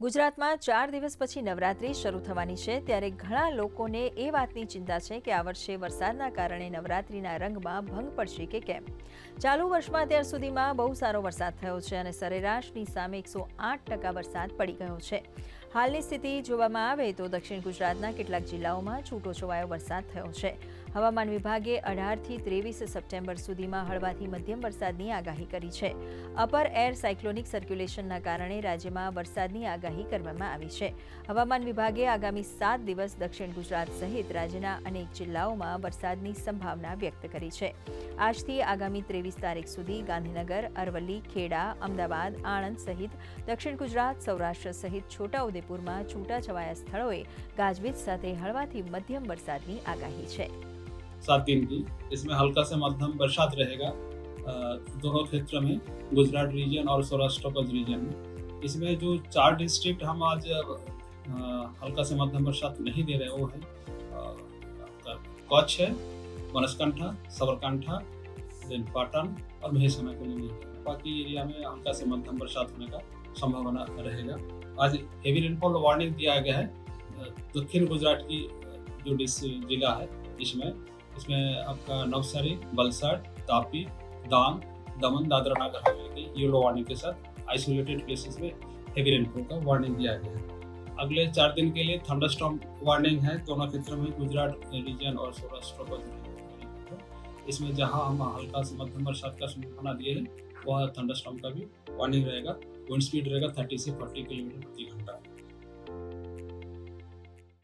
ગુજરાતમાં 4 દિવસ પછી નવરાત્રી શરૂ થવાની છે, ત્યારે ઘણા લોકોને એ વાતની ચિંતા છે કે આ વર્ષે વરસાદના કારણે નવરાત્રીના રંગમાં ભંગ પડશે કે કેમ. ચાલુ વર્ષમાં અત્યાર સુધીમાં બહુ સારો વરસાદ થયો છે અને સરેરાશની સામે 108% વરસાદ પડી ગયો છે. હાલની સ્થિતિ જોવામાં આવે તો દક્ષિણ ગુજરાતના કેટલાક જિલ્લાઓમાં છૂટોછવાયો વરસાદ થયો છે. હવામાન વિભાગે 18થી 23 સપ્ટેમ્બર સુધીમાં હળવાથી મધ્યમ વરસાદની આગાહી કરી છે. અપર એર સાયક્લોનિક સર્ક્યુલેશનના કારણે રાજ્યમાં વરસાદની આગાહી કરવામાં આવી છે. હવામાન વિભાગે આગામી 7 દિવસ દક્ષિણ ગુજરાત સહિત રાજ્યના અનેક જિલ્લાઓમાં વરસાદની સંભાવના વ્યક્ત કરી છે. આજથી આગામી 23 તારીખ સુધી ગાંધીનગર, અરવલ્લી, ખેડા, અમદાવાદ, આણંદ સહિત દક્ષિણ ગુજરાત, સૌરાષ્ટ્ર સહિત છોટાઉદેપુરમાં છૂટાછવાયા સ્થળોએ ગાજવીજ સાથે હળવાથી મધ્યમ વરસાદની આગાહી છે. 7 दिन की, इसमें हल्का से मध्यम बरसात रहेगा दोनों क्षेत्र में, गुजरात रीजन और सौराष्ट्र रीजन में. इसमें जो 4 डिस्ट्रिक्ट हम आज हल्का से मध्यम बरसात नहीं दे रहे वो है कच्छ है, बनासकांठा, साबरकांठा, देन पाटन और महेसाना को नहीं. बाकी एरिया में हल्का से मध्यम बरसात होने का संभावना रहेगा. आज हेवी रेनफॉल वार्निंग दिया गया है दक्षिण गुजरात की जो जिला है इसमें आपका नवसारी, वलसाड, तापी, डांग, दमन, दादरा नगर हवेली की येलो वार्निंग के साथ आइसोलेटेड प्लेसेस में हेवी रेनफॉल का वार्निंग दिया गया है. अगले 4 दिन के लिए थंडरस्टॉर्म वार्निंग है दोनों क्षेत्रों में, गुजरात रीजन और सौराष्ट्र रीजन. इसमें जहां हम हल्का से मध्यम बरसात का संभावना दिए हैं वह थंडरस्टॉर्म का भी वार्निंग रहेगा. विंड स्पीड रहेगा 30 से 40 किलोमीटर प्रति घंटा.